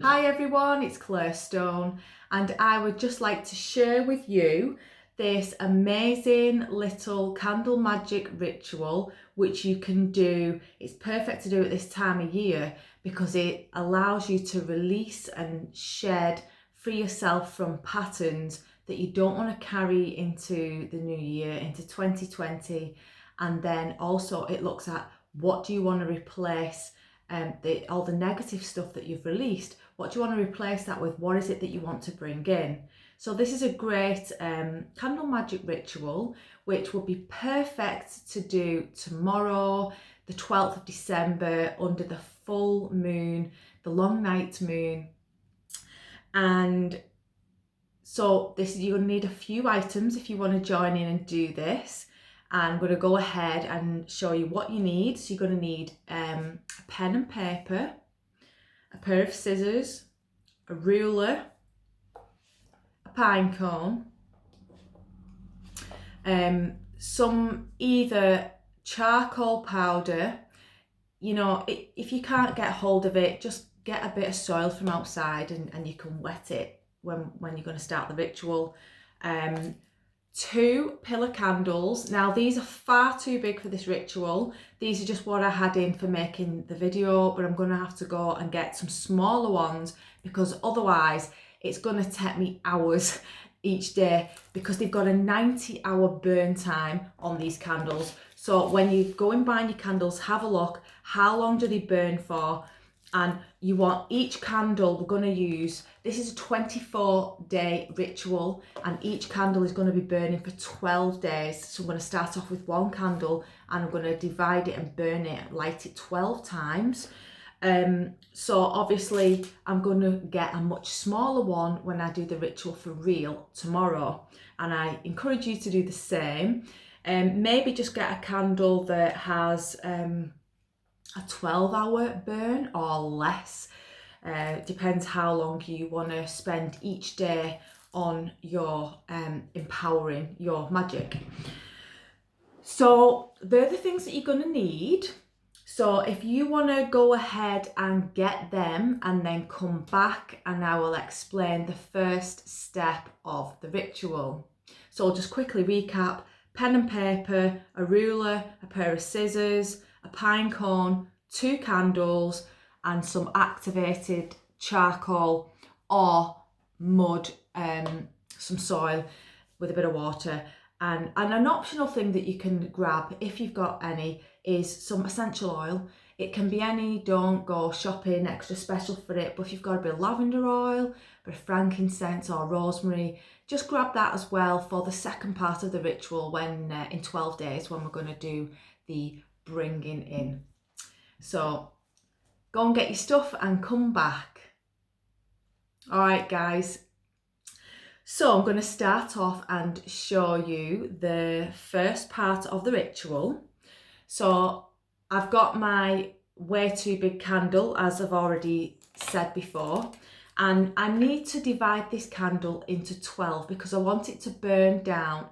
Hi everyone, it's Claire Stone, and I would just like to share with you this amazing little candle magic ritual which you can do. It's perfect to do at this time of year because it allows you to release and shed, free yourself from patterns that you don't want to carry into the new year, into 2020. And then also it looks at what do you want to replace all the negative stuff that you've released. What do you want to replace that with? What is it that you want to bring in? So this is a great candle magic ritual which will be perfect to do tomorrow, the 12th of December, under the full moon, the long night moon. And so you're going to need a few items if you want to join in and do this. And I'm going to go ahead and show you what you need. So you're going to need a pen and paper, a pair of scissors, a ruler, a pine cone, some either charcoal powder. You know, if you can't get hold of it, just get a bit of soil from outside and you can wet it when you're going to start the ritual. 2 pillar candles. Now these are far too big for this ritual. These are just what I had in for making the video, but I'm going to have to go and get some smaller ones because otherwise it's going to take me hours each day because they've got a 90-hour burn time on these candles. So when you go and buy your candles, have a look, how long do they burn for? And you want each candle we're going to use, this is a 24-day ritual, and each candle is going to be burning for 12 days. So I'm going to start off with 1 candle and I'm going to divide it and burn it, light it 12 times. So obviously I'm going to get a much smaller one when I do the ritual for real tomorrow, and I encourage you to do the same. Maybe just get a candle that has a 12-hour burn or less. Depends how long you want to spend each day on your empowering your magic. So they're the things that you're going to need. So if you want to go ahead and get them and then come back, and I will explain the first step of the ritual. So I'll just quickly recap: pen and paper, a ruler, a pair of scissors, a pine cone, 2 candles, and some activated charcoal or mud, some soil with a bit of water. And an optional thing that you can grab if you've got any is some essential oil. It can be any, don't go shopping extra special for it, but if you've got a bit of lavender oil, a bit of frankincense or rosemary, just grab that as well for the second part of the ritual when in 12 days when we're going to do the bringing in. So go and get your stuff and come back. All right, guys. So I'm going to start off and show you the first part of the ritual. So I've got my way too big candle, as I've already said before, and I need to divide this candle into 12 because I want it to burn down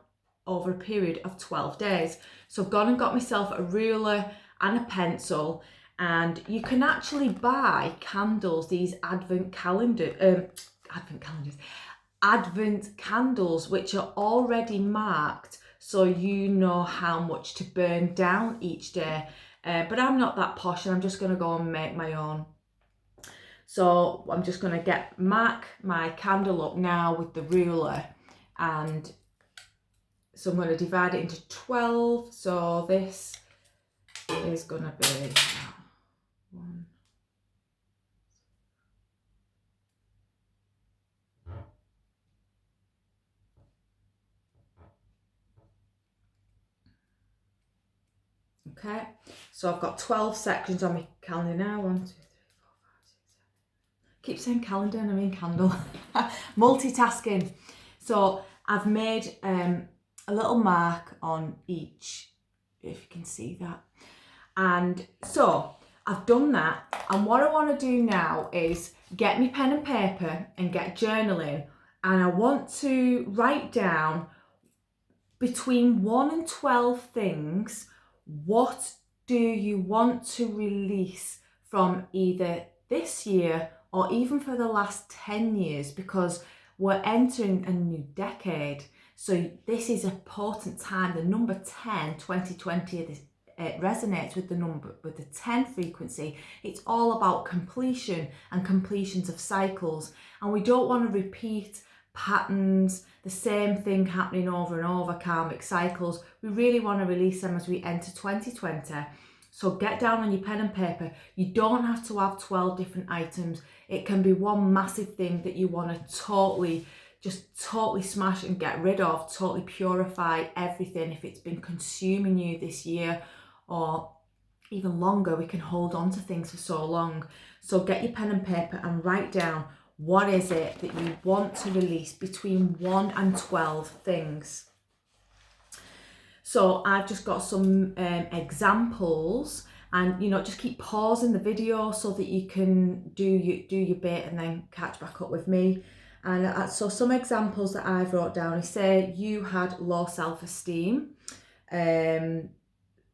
over a period of 12 days. So I've gone and got myself a ruler and a pencil, and you can actually buy candles, these advent candles which are already marked so you know how much to burn down each day. But I'm not that posh, and I'm just going to go and make my own. So I'm just going to mark my candle up now with the ruler, and so I'm going to divide it into 12. So this is going to be 1. Okay, so I've got 12 sections on my calendar now. 1, 2, 3, 4, 5, 6, 7. Keep saying calendar and I mean candle. Multitasking. So I've made a little mark on each, if you can see that. And so I've done that. And what I want to do now is get me pen and paper and get journaling. And I want to write down between 1 and 12 things. What do you want to release from either this year or even for the last 10 years, because we're entering a new decade. So this is an important time. The number 10, 2020, it resonates with the 10 frequency. It's all about completion and completions of cycles. And we don't want to repeat patterns, the same thing happening over and over, karmic cycles. We really want to release them as we enter 2020. So get down on your pen and paper. You don't have to have 12 different items. It can be one massive thing that you want to totally smash and get rid of, totally purify everything. If it's been consuming you this year or even longer, we can hold on to things for so long. So get your pen and paper and write down, what is it that you want to release between 1 and 12 things. So I've just got some examples, and just keep pausing the video so that you can do your bit and then catch back up with me. And so some examples that I've wrote down is, say you had low self-esteem,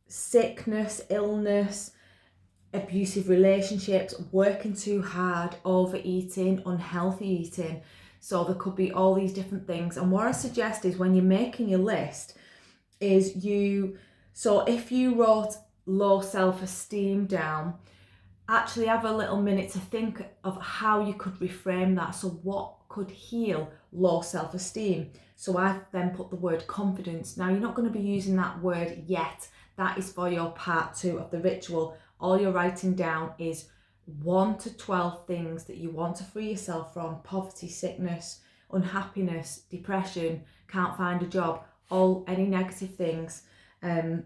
sickness, illness, abusive relationships, working too hard, overeating, unhealthy eating. So there could be all these different things. And what I suggest is, when you're making your list, is so if you wrote low self-esteem down, actually have a little minute to think of how you could reframe that. So what could heal low self-esteem? So I've then put the word confidence. Now, you're not going to be using that word yet. That is for your part 2 of the ritual. All you're writing down is 1 to 12 things that you want to free yourself from: poverty, sickness, unhappiness, depression, can't find a job, any negative things. But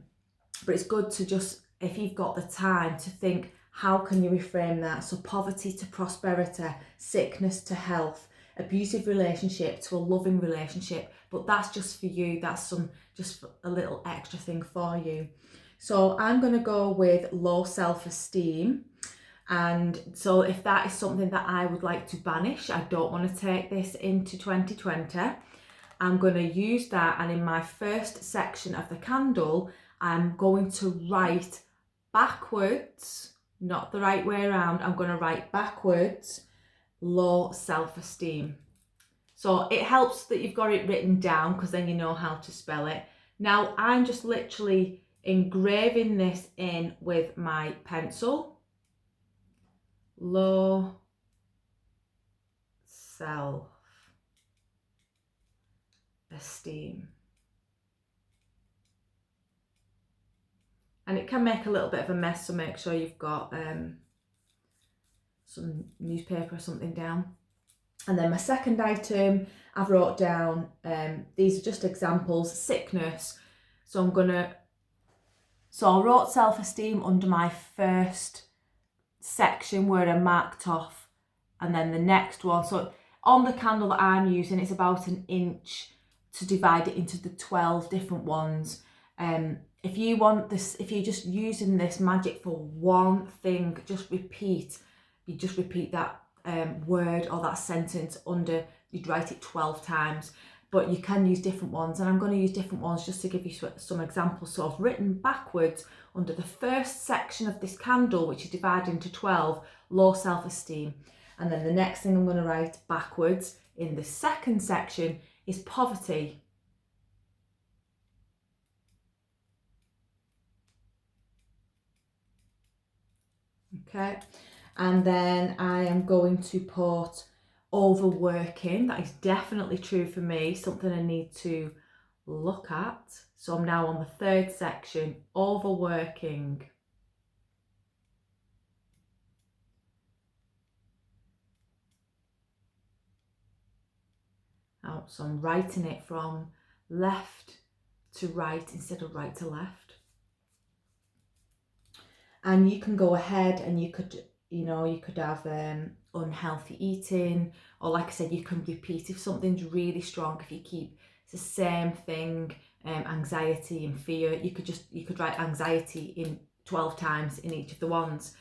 it's good to just, if you've got the time, to think, how can you reframe that? So poverty to prosperity, sickness to health, abusive relationship to a loving relationship. But that's just for you. That's just a little extra thing for you. So I'm going to go with low self-esteem. And so if that is something that I would like to banish, I don't want to take this into 2020, I'm going to use that, and in my first section of the candle, I'm going to write backwards, not the right way around. I'm going to write backwards, low self-esteem. So it helps that you've got it written down, because then you know how to spell it. Now I'm just literally engraving this in with my pencil. Low self-esteem. And it can make a little bit of a mess, so make sure you've got some newspaper or something down. And then my second item, I've wrote down, these are just examples, sickness. So I wrote self-esteem under my first section where I marked off, and then the next one. So on the candle that I'm using, it's about 1 inch to divide it into the 12 different ones. If you want this, if you're just using this magic for one thing, just repeat that word or that sentence under, you'd write it 12 times, but you can use different ones, and I'm going to use different ones just to give you some examples. So I've written backwards under the first section of this candle, which is divided into 12, low self-esteem. And then the next thing I'm going to write backwards in the second section is poverty. Okay, and then I am going to put overworking. That is definitely true for me, something I need to look at. So I'm now on the third section, overworking. Now, so I'm writing it from left to right instead of right to left. And you can go ahead and you could have unhealthy eating, or like I said, you can repeat if something's really strong. If you keep the same thing, anxiety and fear, you could write anxiety in 12 times in each of the ones.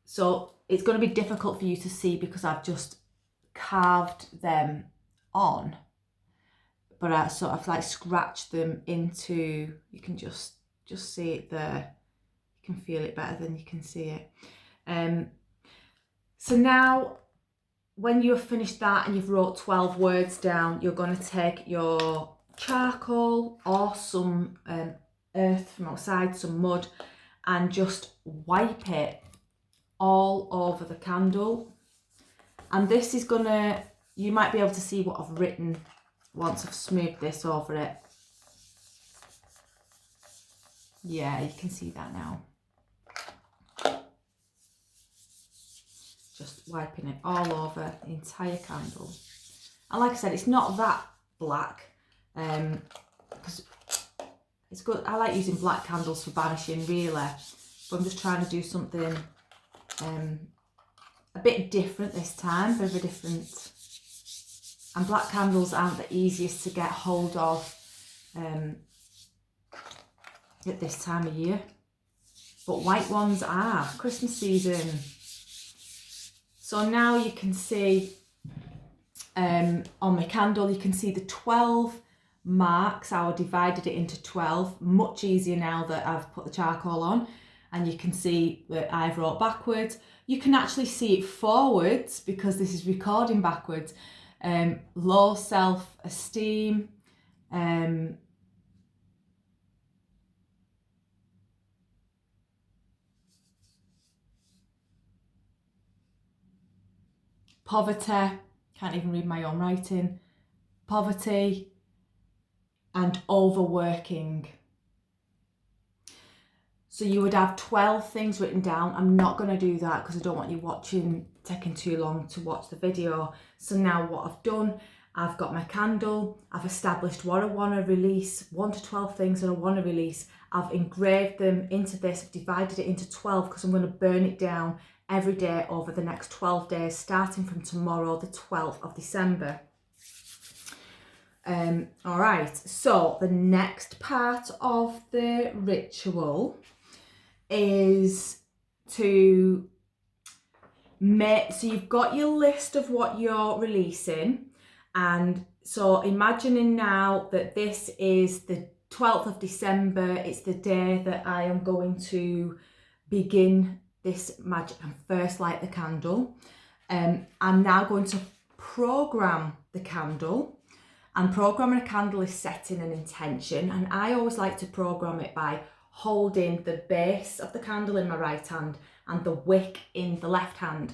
So it's going to be difficult for you to see because I've just carved them on, but I sort of like scratched them into, you can just see it there. You can feel it better than you can see it. So now, when you've finished that and you've wrote 12 words down, you're going to take your charcoal or some earth from outside, some mud, and just wipe it all over the candle. And this is gonna, you might be able to see what I've written once I've smoothed this over it. Yeah, you can see that now. Just wiping it all over the entire candle. And like I said, it's not that black, because it's good. I like using black candles for banishing really, but I'm just trying to do something a bit different this time, very different. And black candles aren't the easiest to get hold of at this time of year, but white ones are, Christmas season. So now you can see on my candle, you can see the 12 marks. I divided it into 12, much easier now that I've put the charcoal on, and you can see that I've wrote backwards. You can actually see it forwards because this is recording backwards. Low self-esteem, poverty, can't even read my own writing, poverty, and overworking. So you would have 12 things written down. I'm not going to do that because I don't want you taking too long to watch the video. So now what I've done, I've got my candle, I've established what I want to release, 1 to 12 things that I want to release. I've engraved them into this, I've divided it into 12 because I'm going to burn it down every day over the next 12 days, starting from tomorrow, the 12th of December. All right, so the next part of the ritual is to make, so you've got your list of what you're releasing, and so imagining now that this is the 12th of December, it's the day that I am going to begin this magic and first light the candle. I'm now going to program the candle, and programming a candle is setting an intention, and I always like to program it by holding the base of the candle in my right hand and the wick in the left hand.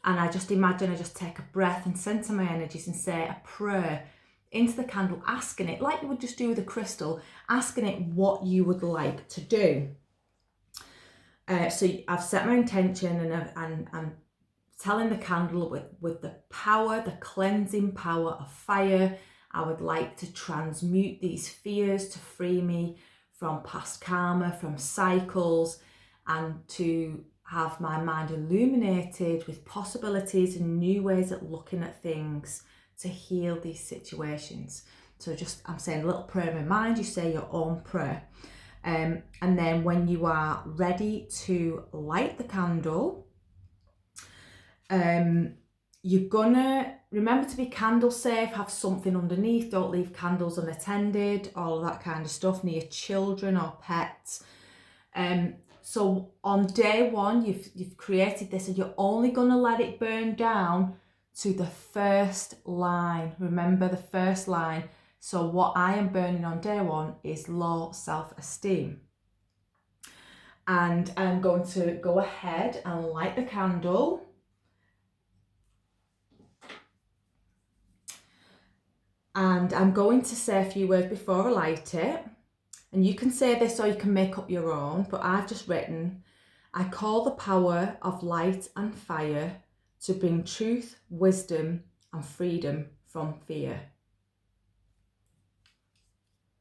And I just imagine I just take a breath and center my energies and say a prayer into the candle, asking it, like you would just do with a crystal, asking it what you would like to do. So I've set my intention, and I'm telling the candle with the power, the cleansing power of fire, I would like to transmute these fears to free me from past karma, from cycles, and to have my mind illuminated with possibilities and new ways of looking at things to heal these situations. So just, I'm saying a little prayer in my mind, you say your own prayer. And then when you are ready to light the candle, you're gonna remember to be candle safe, have something underneath, don't leave candles unattended, all of that kind of stuff near children or pets. So on day one, you've created this, and you're only gonna let it burn down to the first line. Remember the first line. So what I am burning on day one is low self-esteem. And I'm going to go ahead and light the candle. And I'm going to say a few words before I light it. And you can say this or you can make up your own, but I've just written, I call the power of light and fire to bring truth, wisdom, and freedom from fear.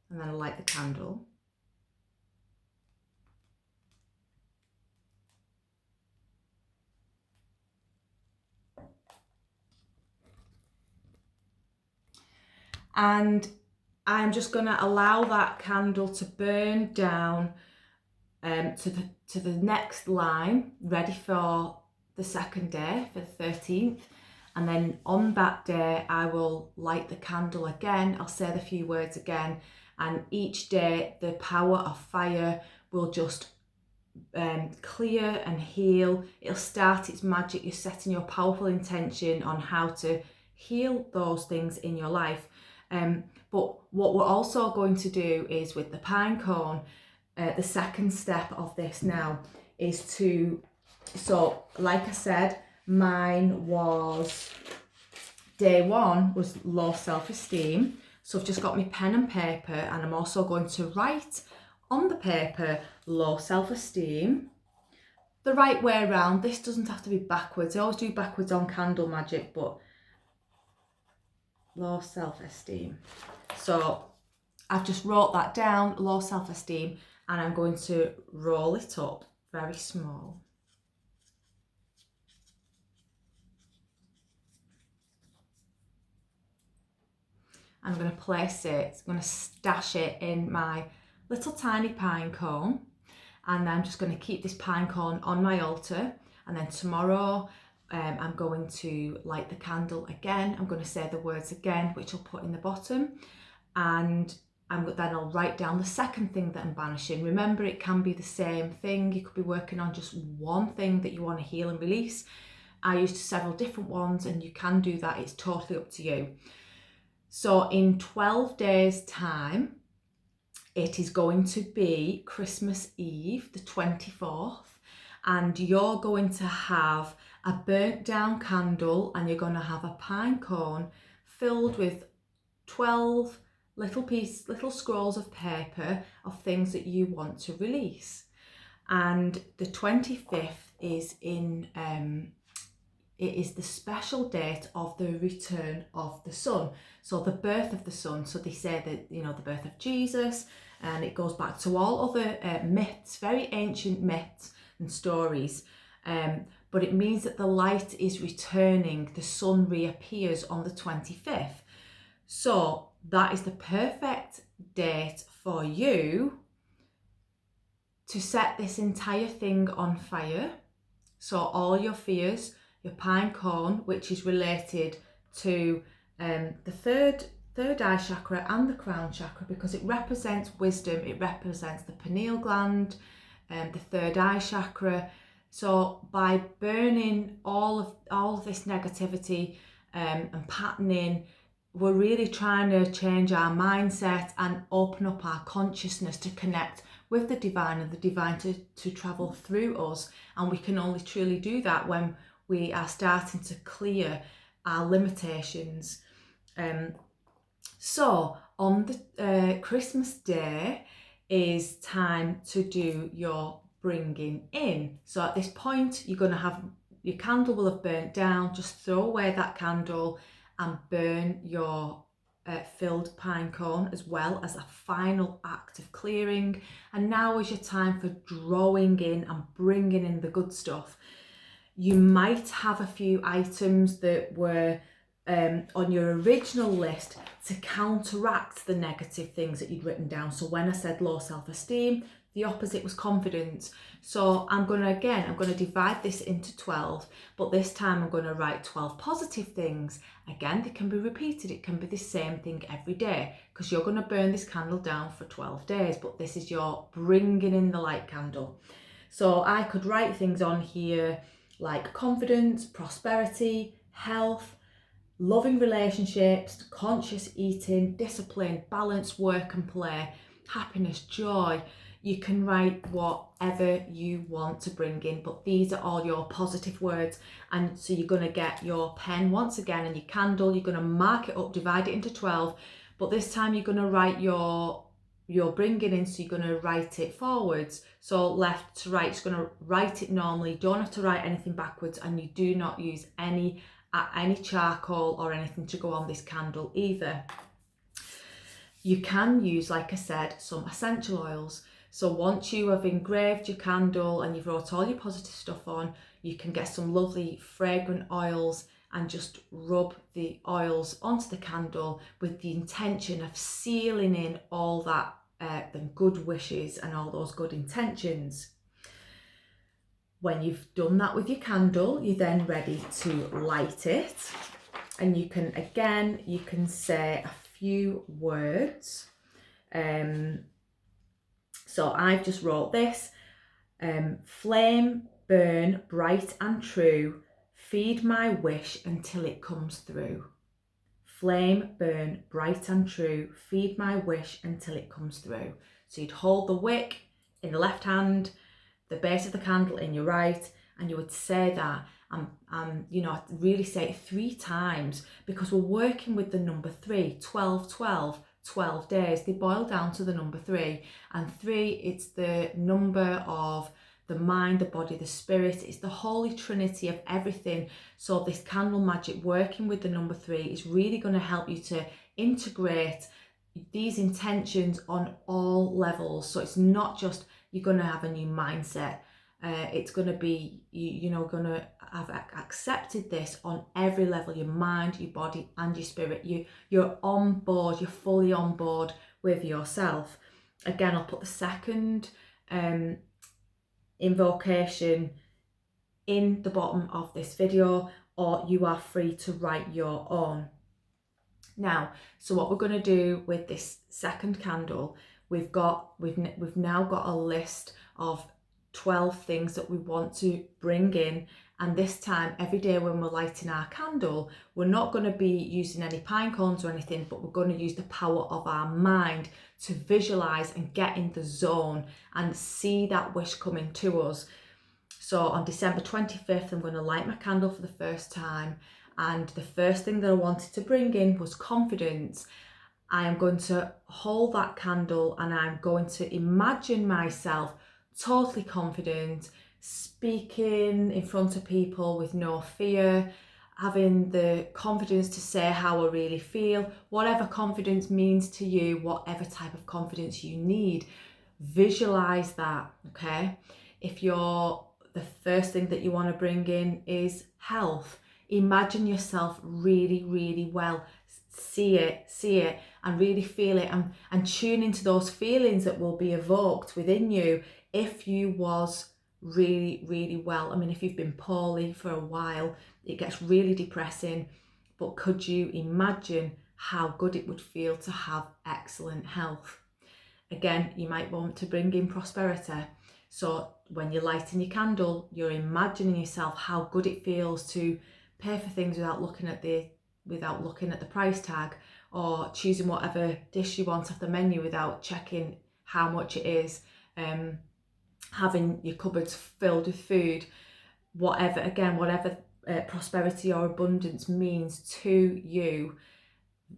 And then I light the candle. And I'm just going to allow that candle to burn down to the next line, ready for the second day, for the 13th. And then on that day, I will light the candle again. I'll say the few words again. And each day, the power of fire will just clear and heal. It'll start its magic. You're setting your powerful intention on how to heal those things in your life. But what we're also going to do is with the pine cone, the second step of this now is to, so like I said, mine was, day one was low self-esteem. So I've just got my pen and paper, and I'm also going to write on the paper low self-esteem. The right way around. This doesn't have to be backwards. I always do backwards on candle magic, but low self-esteem. So I've just wrote that down, low self-esteem, and I'm going to roll it up very small. I'm going to place it, I'm going to stash it in my little tiny pine cone, and then I'm just going to keep this pine cone on my altar. And then tomorrow I'm going to light the candle again. I'm going to say the words again, which I'll put in the bottom, and then I'll write down the second thing that I'm banishing. Remember, it can be the same thing. You could be working on just one thing that you want to heal and release. I used several different ones, and you can do that. It's totally up to you. So in 12 days time, it is going to be Christmas Eve, the 24th, and you're going to have a burnt down candle, and you're going to have a pine cone filled with 12 little scrolls of paper of things that you want to release. And the 25th is it is the special date of the return of the sun. So the birth of the sun. So they say that, the birth of Jesus, and it goes back to all other myths, very ancient myths and stories. But it means that the light is returning, the sun reappears on the 25th. So that is the perfect date for you to set this entire thing on fire. So all your fears, your pine cone, which is related to the third eye chakra and the crown chakra, because it represents wisdom, it represents the pineal gland, the third eye chakra. So by burning all of this negativity and patterning, we're really trying to change our mindset and open up our consciousness to connect with the divine, and the divine to travel through us. And we can only truly do that when we are starting to clear our limitations. So on the Christmas day is time to do your bringing in. So at this point, you're going to have, your candle will have burnt down. Just throw away that candle and burn your filled pine cone, as well as a final act of clearing. And now is your time for drawing in and bringing in the good stuff. You might have a few items that were on your original list to counteract the negative things that you'd written down. So when I said low self-esteem, the opposite was confidence. So I'm going to divide this into 12, but this time I'm going to write 12 positive things. Again, they can be repeated. It can be the same thing every day, because you're going to burn this candle down for 12 days, but this is your bringing in the light candle. So I could write things on here like confidence, prosperity, health, loving relationships, conscious eating, discipline, balanced work and play, happiness, joy. You can write whatever you want to bring in, but these are all your positive words. And so you're going to get your pen once again and your candle, you're going to mark it up, divide it into 12, but this time you're going to write your bringing in, so you're going to write it forwards. So left to right, it's going to write it normally. You don't have to write anything backwards, and you do not use any charcoal or anything to go on this candle either. You can use, like I said, some essential oils. So once you have engraved your candle and you've wrote all your positive stuff on, you can get some lovely fragrant oils and just rub the oils onto the candle with the intention of sealing in all that, the good wishes and all those good intentions. When you've done that with your candle, you're then ready to light it. And you can say a few words. So I've just wrote this. Flame, burn, bright and true, feed my wish until it comes through. Flame, burn, bright and true, feed my wish until it comes through. So you'd hold the wick in the left hand, the base of the candle in your right, and you would say that, really say it 3 times, because we're working with the number 3, 12, 12, 12 days. They boil down to the number 3, and 3, it's the number of the mind, the body, the spirit. It's the holy trinity of everything. So this candle magic, working with the number 3, is really going to help you to integrate these intentions on all levels. So it's not just you're going to have a new mindset. It's going to be, going to have accepted this on every level, your mind, your body and your spirit. You're on board, you're fully on board with yourself. Again, I'll put the second invocation in the bottom of this video, or you are free to write your own. Now, so what we're going to do with this second candle, we've now got a list of 12 things that we want to bring in, and this time every day when we're lighting our candle, we're not going to be using any pine cones or anything, but we're going to use the power of our mind to visualize and get in the zone and see that wish coming to us. So on December 25th, I'm going to light my candle for the first time, and the first thing that I wanted to bring in was confidence. I am going to hold that candle and I'm going to imagine myself totally confident, speaking in front of people with no fear, having the confidence to say how I really feel, whatever confidence means to you, whatever type of confidence you need. Visualize that, okay? If the first thing that you want to bring in is health, imagine yourself really, really well. See it and really feel it, and tune into those feelings that will be evoked within you if you was really, really well. I mean, if you've been poorly for a while, it gets really depressing, but could you imagine how good it would feel to have excellent health? Again, you might want to bring in prosperity. So when you're lighting your candle, you're imagining yourself how good it feels to pay for things without looking at the price tag, or choosing whatever dish you want off the menu without checking how much it is, having your cupboards filled with food, whatever prosperity or abundance means to you.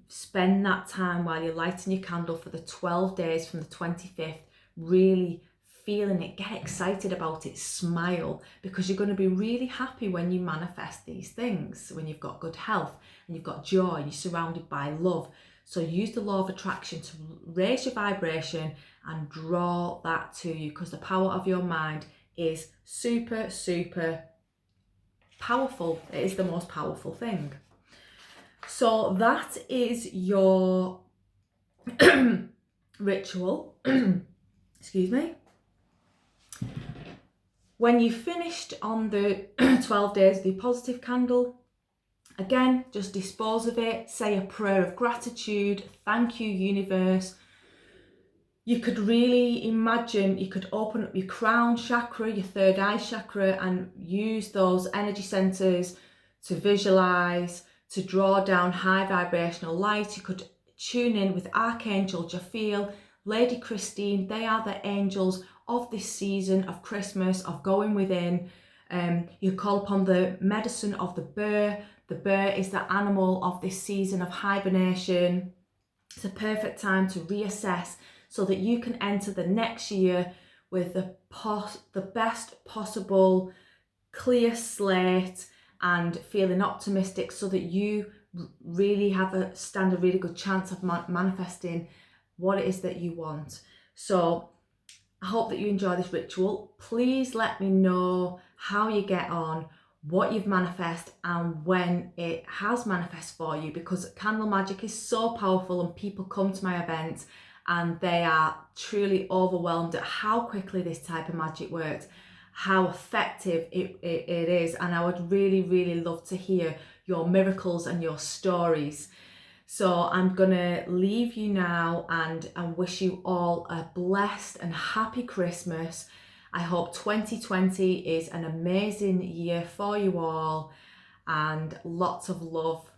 Spend that time while you're lighting your candle for the 12 days from the 25th, really feeling it, get excited about it, smile, because you're going to be really happy when you manifest these things, when you've got good health and you've got joy and you're surrounded by love. So use the law of attraction to raise your vibration and draw that to you, because the power of your mind is super, super powerful. It is the most powerful thing. So that is your ritual. Excuse me. When you finished on the 12 days of the positive candle, again, just dispose of it, say a prayer of gratitude, thank you, universe. You could really imagine, you could open up your crown chakra, your third eye chakra, and use those energy centers to visualize, to draw down high vibrational light. You could tune in with Archangel Jophiel, Lady Christine. They are the angels of this season of Christmas, of going within. You call upon the medicine of the bear. The bear is the animal of this season of hibernation. It's a perfect time to reassess so that you can enter the next year with the best possible clear slate and feeling optimistic, so that you really stand a really good chance of manifesting what it is that you want. So I hope that you enjoy this ritual. Please let me know how you get on, what you've manifested, and when it has manifest for you, because candle magic is so powerful and people come to my events and they are truly overwhelmed at how quickly this type of magic works, how effective it is, and I would really, really love to hear your miracles and your stories. So I'm gonna leave you now and wish you all a blessed and happy Christmas. I hope 2020 is an amazing year for you all, and lots of love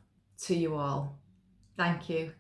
to you all. Thank you.